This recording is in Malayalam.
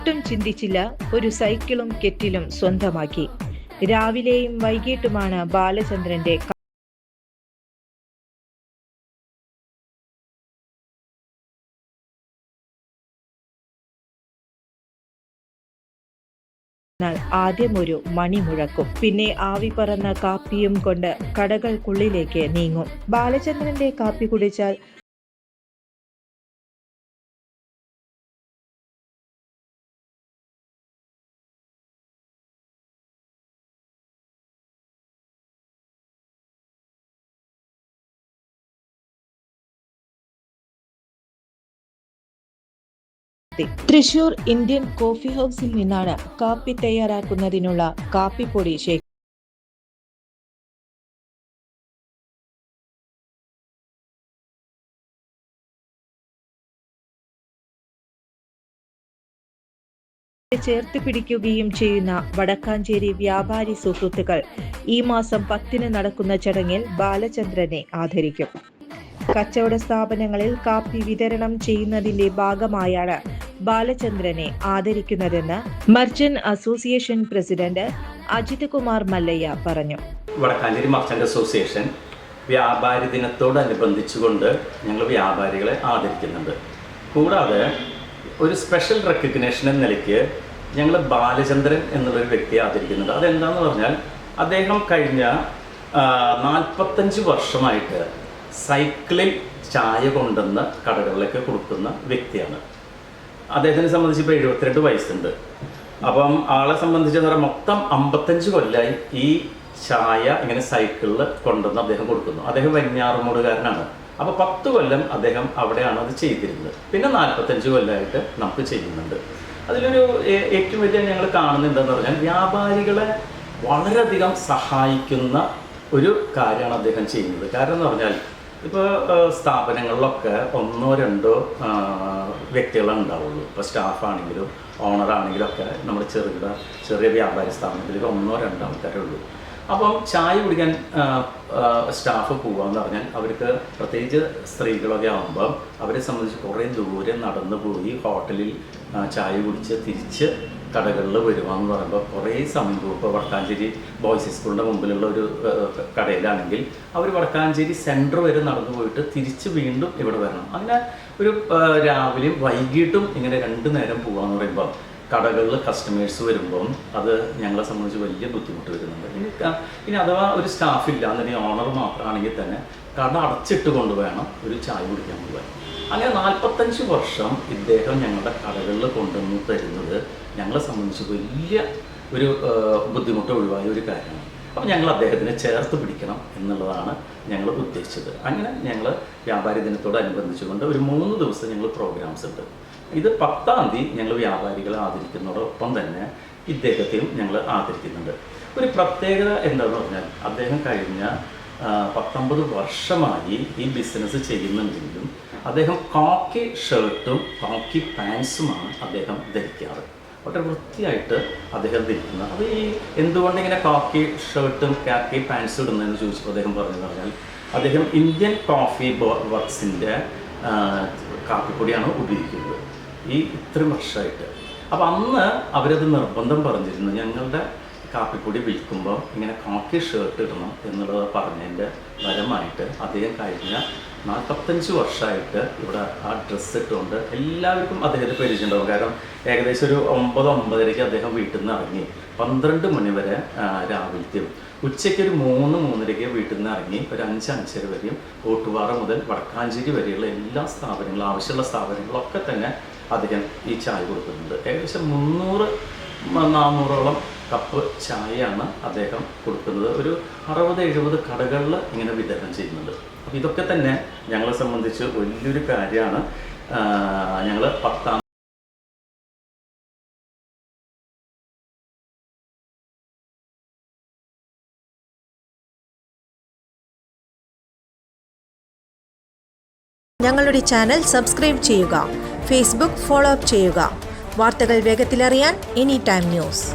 ഒട്ടും ചിന്തിച്ചില്ല, ഒരു സൈക്കിളും കെറ്റിലും സ്വന്തമാക്കി. രാവിലെയും വൈകിട്ടുമാണ് ബാലചന്ദ്രന്റെ ആദ്യം ഒരു മണി മുഴക്കും, പിന്നെ ആവി പറന്ന കാപ്പിയും കൊണ്ട് കടകൾക്കുള്ളിലേക്ക് നീങ്ങും. ബാലചന്ദ്രന്റെ കാപ്പി കുടിച്ചാൽ തൃശൂർ ഇന്ത്യൻ കോഫി ഹൗസിൽ നിന്നാണ് കാപ്പി തയ്യാറാക്കുന്നതിനുള്ള കാപ്പിപ്പൊടി ചേർത്ത് പിടിക്കുകയും ചെയ്യുന്ന വടക്കാഞ്ചേരി വ്യാപാരി സുഹൃത്തുക്കൾ ഈ മാസം 10-ന് നടക്കുന്ന ചടങ്ങിൽ ബാലചന്ദ്രനെ ആദരിക്കും. കച്ചവട സ്ഥാപനങ്ങളിൽ കാപ്പി വിതരണം ചെയ്യുന്നതിന്റെ ഭാഗമായാണ് ബാലചന്ദ്രനെ ആദരിക്കുന്നതെന്ന് merchant association president Ajith Kumar Mallayya പറഞ്ഞു. വടക്കാഞ്ചേരി മർച്ചന്റ് അസോസിയേഷൻ വ്യാപാരി ദിനത്തോടനുബന്ധിച്ചുകൊണ്ട് ഞങ്ങൾ വ്യാപാരികളെ ആദരിക്കുന്നുണ്ട്. കൂടാതെ ഒരു സ്പെഷ്യൽ റെക്കഗ്നേഷൻ എന്ന നിലയ്ക്ക് ഞങ്ങൾ ബാലചന്ദ്രൻ എന്നുള്ളൊരു വ്യക്തിയെ ആദരിക്കുന്നുണ്ട്. അതെന്താണെന്ന് പറഞ്ഞാൽ അദ്ദേഹം കഴിഞ്ഞ 45 വർഷമായിട്ട് സൈക്കിളിൽ ചായ കൊണ്ടുവന്ന് കടകളിലേക്ക് കൊടുക്കുന്ന വ്യക്തിയാണ്. അദ്ദേഹത്തിനെ സംബന്ധിച്ച് ഇപ്പോൾ 72 വയസ്സുണ്ട്. അപ്പം ആളെ സംബന്ധിച്ച് പറഞ്ഞാൽ മൊത്തം 55 കൊല്ലമായി ഈ ചായ ഇങ്ങനെ സൈക്കിളിൽ കൊണ്ടുവന്ന് അദ്ദേഹം കൊടുക്കുന്നു. അദ്ദേഹം വെഞ്ഞാറുമൂടുകാരനാണ്. അപ്പോൾ 10 കൊല്ലം അദ്ദേഹം അവിടെയാണ് അത് ചെയ്തിരുന്നത്. പിന്നെ 45 കൊല്ലമായിട്ട് നമുക്ക് ചെയ്യുന്നുണ്ട്. അതിലൊരു ഏറ്റവും വലിയ ഞങ്ങൾ കാണുന്നത് എന്താണെന്ന് പറഞ്ഞാൽ വ്യാപാരികളെ വളരെയധികം സഹായിക്കുന്ന ഒരു കാര്യമാണ് അദ്ദേഹം ചെയ്യുന്നത്. കാരണം എന്ന് പറഞ്ഞാൽ ഇപ്പോൾ സ്ഥാപനങ്ങളിലൊക്കെ 1-2 വ്യക്തികളെ ഉണ്ടാവുള്ളൂ. ഇപ്പോൾ സ്റ്റാഫാണെങ്കിലും ഓണറാണെങ്കിലും ഒക്കെ നമ്മൾ ചെറിയ വ്യാപാരി സ്ഥാപനത്തിൽ 1-2 ആൾക്കാരേ ഉള്ളൂ. അപ്പം ചായ കുടിക്കാൻ സ്റ്റാഫ് പോകാമെന്ന് പറഞ്ഞാൽ അവർക്ക് പ്രത്യേകിച്ച് സ്ത്രീകളൊക്കെ ആകുമ്പോൾ അവരെ സംബന്ധിച്ച് കുറേ ദൂരം നടന്നു പോയി ഹോട്ടലിൽ ചായ കുടിച്ച് തിരിച്ച് കടകളിൽ വരുവാന്ന് പറയുമ്പോൾ കുറേ സമയം പോകും. ഇപ്പോൾ വടക്കാഞ്ചേരി ബോയ്സ് സ്കൂളിൻ്റെ മുമ്പിലുള്ള ഒരു കടയിലാണെങ്കിൽ അവർ വടക്കാഞ്ചേരി സെൻറ്റർ വരെ നടന്നു പോയിട്ട് തിരിച്ച് വീണ്ടും ഇവിടെ വരണം. അങ്ങനെ ഒരു രാവിലെയും വൈകിട്ടും ഇങ്ങനെ 2 നേരം പോകാമെന്ന് പറയുമ്പോൾ കടകളിൽ കസ്റ്റമേഴ്സ് വരുമ്പം അത് ഞങ്ങളെ സംബന്ധിച്ച് വലിയ ബുദ്ധിമുട്ട് വരുന്നുണ്ട്. ഇനി അഥവാ ഒരു സ്റ്റാഫ് ഇല്ല എന്നുണ്ടെങ്കിൽ ഓണർ മാത്രമാണെങ്കിൽ തന്നെ കട അടച്ചിട്ട് കൊണ്ടുവേണം ഒരു ചായ കുടിക്കാൻ പോകാൻ. അങ്ങനെ 45 വർഷം ഇദ്ദേഹം ഞങ്ങളുടെ കടകളിൽ കൊണ്ടുവന്ന് തരുന്നത് ഞങ്ങളെ സംബന്ധിച്ച് വലിയ ഒരു ബുദ്ധിമുട്ട് ഒഴിവായ ഒരു കാര്യമാണ്. അപ്പം ഞങ്ങൾ അദ്ദേഹത്തിനെ ചേർത്ത് പിടിക്കണം എന്നുള്ളതാണ് ഞങ്ങൾ ഉദ്ദേശിച്ചത്. അങ്ങനെ ഞങ്ങൾ വ്യാപാരി ദിനത്തോടനുബന്ധിച്ചുകൊണ്ട് ഒരു 3 ദിവസം ഞങ്ങൾ പ്രോഗ്രാംസ് ഉണ്ട്. ഇത് 10-ാം തീയതി ഞങ്ങൾ വ്യാപാരികളെ ആദരിക്കുന്നതോടൊപ്പം തന്നെ ഇദ്ദേഹത്തെയും ഞങ്ങൾ ആദരിക്കുന്നുണ്ട്. ഒരു പ്രത്യേകത എന്താണെന്ന് പറഞ്ഞാൽ അദ്ദേഹം കഴിഞ്ഞ 19 വർഷമായി ഈ ബിസിനസ് ചെയ്യുന്നുണ്ടെങ്കിലും അദ്ദേഹം കാക്കി ഷർട്ടും കാക്കി പാൻസുമാണ് അദ്ദേഹം ധരിക്കാറ്. വളരെ വൃത്തിയായിട്ട് അദ്ദേഹം ധരിക്കുന്നത്. അത് ഈ എന്തുകൊണ്ട് ഇങ്ങനെ കാക്കി ഷർട്ടും കാക്കി പാൻസും ഇടുന്നതെന്ന് ചോദിച്ചപ്പോൾ അദ്ദേഹം പറഞ്ഞു പറഞ്ഞാൽ അദ്ദേഹം ഇന്ത്യൻ കോഫി വർക്സിൻ്റെ കാപ്പിപ്പൊടിയാണ് ഉപയോഗിക്കുന്നത് ഈ ഇത്രയും വർഷമായിട്ട്. അപ്പോൾ അന്ന് അവരത് നിർബന്ധം പറഞ്ഞിരുന്നു, ഞങ്ങളുടെ കാപ്പിപ്പൊടി വിൽക്കുമ്പോൾ ഇങ്ങനെ കാക്കി ഷർട്ട് ഇടണം എന്നുള്ളത് പറഞ്ഞതിൻ്റെ ഫലമായിട്ട് അദ്ദേഹം കഴിഞ്ഞ 45 വർഷമായിട്ട് ഇവിടെ ആ ഡ്രസ്സ് ഇട്ടുകൊണ്ട് എല്ലാവർക്കും അദ്ദേഹത്തെ പരിചയമുണ്ടാകും. കാരണം ഏകദേശം ഒരു 9-9:30 അദ്ദേഹം വീട്ടിൽ നിന്ന് ഇറങ്ങി 12 മണി വരെ രാവിലത്തെയും ഉച്ചയ്ക്ക് ഒരു 3-3:30 വീട്ടിൽ നിന്ന് ഇറങ്ങി ഒരു 5-5:30 വരെയും ഓട്ടുപാറ മുതൽ വടക്കാഞ്ചേരി വരെയുള്ള എല്ലാ സ്ഥാപനങ്ങളും ആവശ്യമുള്ള സ്ഥാപനങ്ങളൊക്കെ തന്നെ അദ്ദേഹം ഈ ചായ കൊടുക്കുന്നുണ്ട്. ഏകദേശം 300-400ഓളം കപ്പ് ചായയാണ് അദ്ദേഹം കൊടുക്കുന്നത്. ഒരു 60-70 കടകളിൽ ഇങ്ങനെ വിതരണം ചെയ്യുന്നുണ്ട്. അപ്പോൾ ഇതൊക്കെ തന്നെ ഞങ്ങളെ സംബന്ധിച്ച് വലിയൊരു കാര്യമാണ്. ഞങ്ങൾ 10-ാം ഞങ്ങളുടെ ചാനൽ സബ്സ്ക്രൈബ് ചെയ്യുക, ഫേസ്ബുക്ക് ഫോളോ അപ്പ് ചെയ്യുക. വാർത്തകൾ വേഗത്തിലറിയാൻ എനി ടൈം ന്യൂസ്.